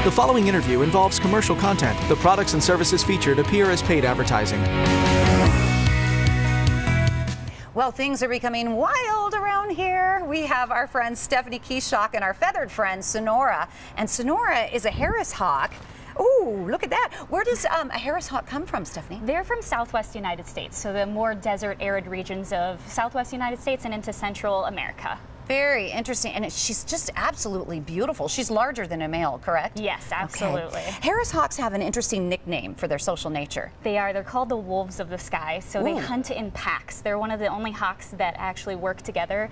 The following interview involves commercial content. The products and services featured appear as paid advertising. Well, things are becoming wild around here. We have our friend Stephanie Keyshock and our feathered friend Sonora. And Sonora is a Harris hawk. Ooh, look at that. Where does a Harris hawk come from, Stephanie? They're from Southwest United States, so the more desert, arid regions of Southwest United States and into Central America. Very interesting, and she's just absolutely beautiful. She's larger than a male, correct? Yes, absolutely. Okay. Harris hawks have an interesting nickname for their social nature. They're called the wolves of the sky, so they Ooh. hunt in packs. They're one of the only hawks that actually work together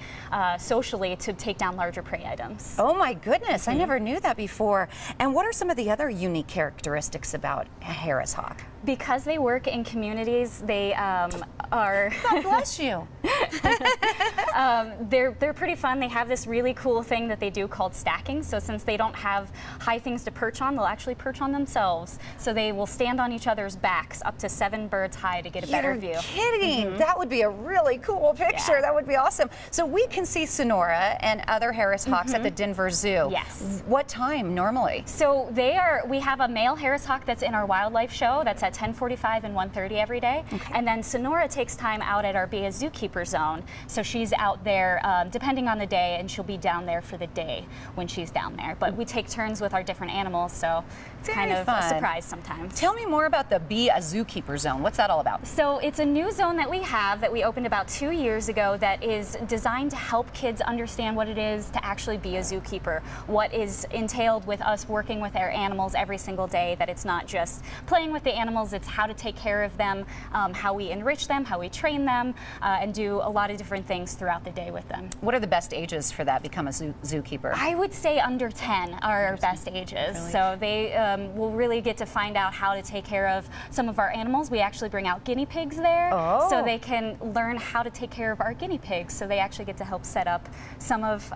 socially to take down larger prey items. Oh my goodness, I never knew that before. And what are some of the other unique characteristics about a Harris hawk? Because they work in communities, they are... God bless you. They're pretty fun. They have this really cool thing that they do called stacking. So since they don't have high things to perch on, they'll actually perch on themselves. So they will stand on each other's backs up to 7 birds high to get a better view. You're kidding. That would be a really cool picture. Yeah. That would be awesome. So we can see Sonora and other Harris hawks at the Denver Zoo. Yes. What time normally? So we have a male Harris hawk that's in our wildlife show. That's at 10:45 and 1:30 every day. Okay. And then Sonora takes time out at our Be a Zookeeper zone. So she's out there depending on the day, and she'll be down there for the day when she's down there. But we take turns with our different animals, so it's kind of a surprise sometimes. Tell me more about the Be a Zookeeper zone. What's that all about? So it's a new zone that we have that we opened about 2 years ago that is designed to help kids understand what it is to actually be a zookeeper, what is entailed with us working with our animals every single day, that it's not just playing with the animals, it's how to take care of them, how we enrich them, how we train them, and do a lot of different things throughout the day with them. What are the best ages for that, become a zookeeper? I would say under 10 are our best ages. Really? So they will really get to find out how to take care of some of our animals. We actually bring out guinea pigs there, so they can learn how to take care of our guinea pigs. So they actually get to help set up some of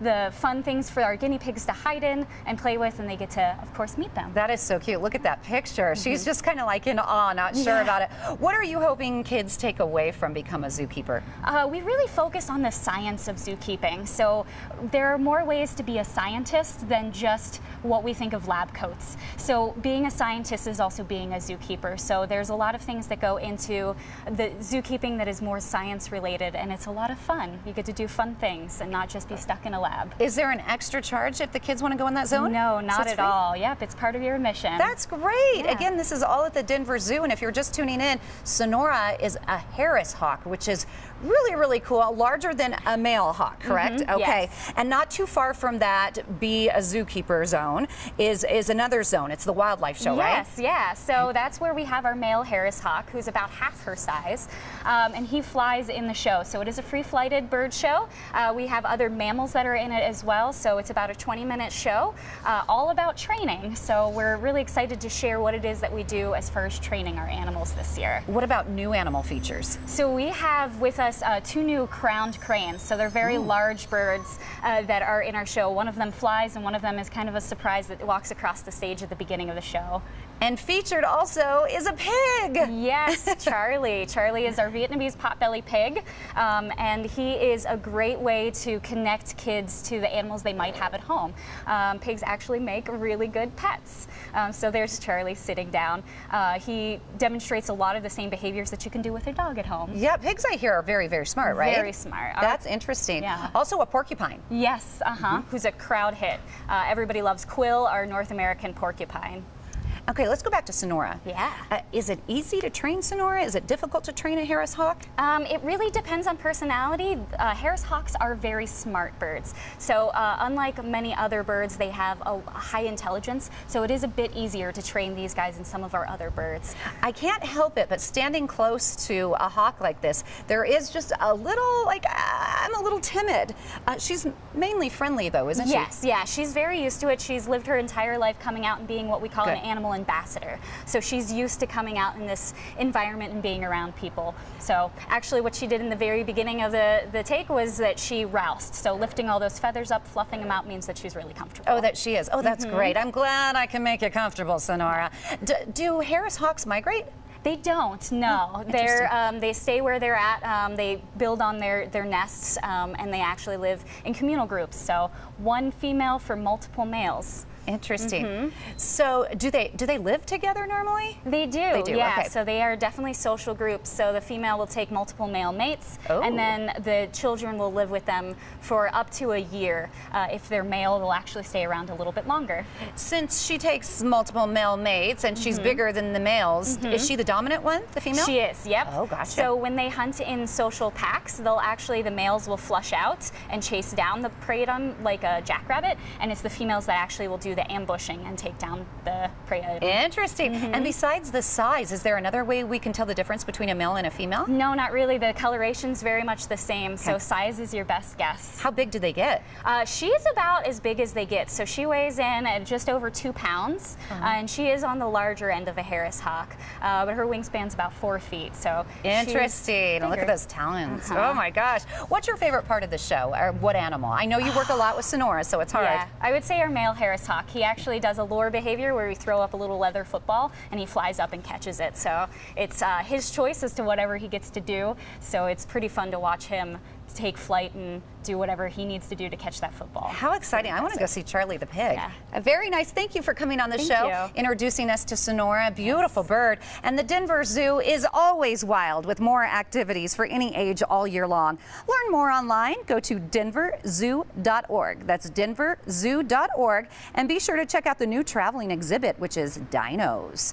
the fun things for our guinea pigs to hide in and play with, and they get to, of course, meet them. That is so cute. Look at that picture. She's just kind of like in awe, not sure about it. What are you hoping kids take away from Become a Zookeeper? We really focus on the science of zookeeping. So there are more ways to be a scientist than just what we think of lab coats. So being a scientist is also being a zookeeper. So there's a lot of things that go into the zookeeping that is more science related, and it's a lot of fun. You get to do fun things and not just be stuck in a lab. Is there an extra charge if the kids want to go in that zone? No, not at all. Yep, it's part of your admission. That's great. Yeah. Again, this is all at the Denver Zoo, and if you're just tuning in, Sonora is a Harris hawk, which is really, really cool, larger than a male hawk, correct? Okay. Yes. And not too far from that Be a Zookeeper zone is another zone. It's the wildlife show, right? Yes, yeah. So that's where we have our male Harris hawk, who's about half her size, and he flies in the show. So it is a free-flighted bird show. We have other mammals that are in it as well, so it's about a 20-minute show, all about training. So we're really excited to share what it is that we do as far as training our animals this year. What about new animal features? So we have with us 2 new crowned cranes. So they're very large birds that are in our show. One of them flies, and one of them is kind of a surprise that walks across the stage at the beginning of the show. And featured also is a pig. Yes, Charlie. Charlie is our Vietnamese potbelly pig, and he is a great way to connect kids to the animals they might have at home. Pigs actually make really good pets. So there's Charlie sitting down. He demonstrates a lot of the same behaviors that you can do with a dog at home. Yeah, pigs I hear are very, very smart, right? Very smart. That's interesting. Yeah. Also a porcupine. Yes, who's a crowd hit. Everybody loves Quill, our North American porcupine. Okay, let's go back to Sonora. Yeah. Is it easy to train Sonora? Is it difficult to train a Harris hawk? It really depends on personality. Harris hawks are very smart birds. So unlike many other birds, they have a high intelligence. So it is a bit easier to train these guys than some of our other birds. I can't help it, but standing close to a hawk like this, there is just a little, I'm a little timid. She's mainly friendly though, isn't she? Yes, yeah, she's very used to it. She's lived her entire life coming out and being what we call an animal ambassador. So she's used to coming out in this environment and being around people. So actually what she did in the very beginning of the take was that she roused. So lifting all those feathers up, fluffing them out means that she's really comfortable. Oh, that she is. Oh, that's great. I'm glad I can make you comfortable, Sonora. Do Harris hawks migrate? They don't, no. They stay where they're at. They build on their nests, and they actually live in communal groups. So one female for multiple males. Interesting. So do they live together normally? They do, yeah. Okay. So they are definitely social groups. So the female will take multiple male mates, and then the children will live with them for up to a year. If they're male, they'll actually stay around a little bit longer. Since she takes multiple male mates and she's bigger than the males, is she the dominant one, the female? She is, yep. Oh, gotcha. So when they hunt in social packs, the males will flush out and chase down the prey on like a jackrabbit, and it's the females that actually will do the ambushing and take down the prey item. Interesting. And besides the size, is there another way we can tell the difference between a male and a female? No, not really. The coloration's very much the same, so size is your best guess. How big do they get? She's about as big as they get, so she weighs in at just over 2 pounds, and she is on the larger end of a Harris hawk, but her wingspan's about 4 feet, so interesting. Look at those talons. Oh my gosh. What's your favorite part of the show, or what animal? I know you work a lot with Sonora, so it's hard. Yeah, I would say our male Harris hawk. He actually does a lure behavior where we throw up a little leather football and he flies up and catches it. So it's his choice as to whatever he gets to do. So it's pretty fun to watch him take flight and do whatever he needs to do to catch that football. How exciting. I want to go see Charlie the pig. Yeah. Very nice. Thank you for coming on the Thank show, you. introducing us to Sonora. Beautiful bird. And the Denver Zoo is always wild with more activities for any age all year long. Learn more online. Go to denverzoo.org. That's denverzoo.org. And be sure to check out the new traveling exhibit, which is dinos.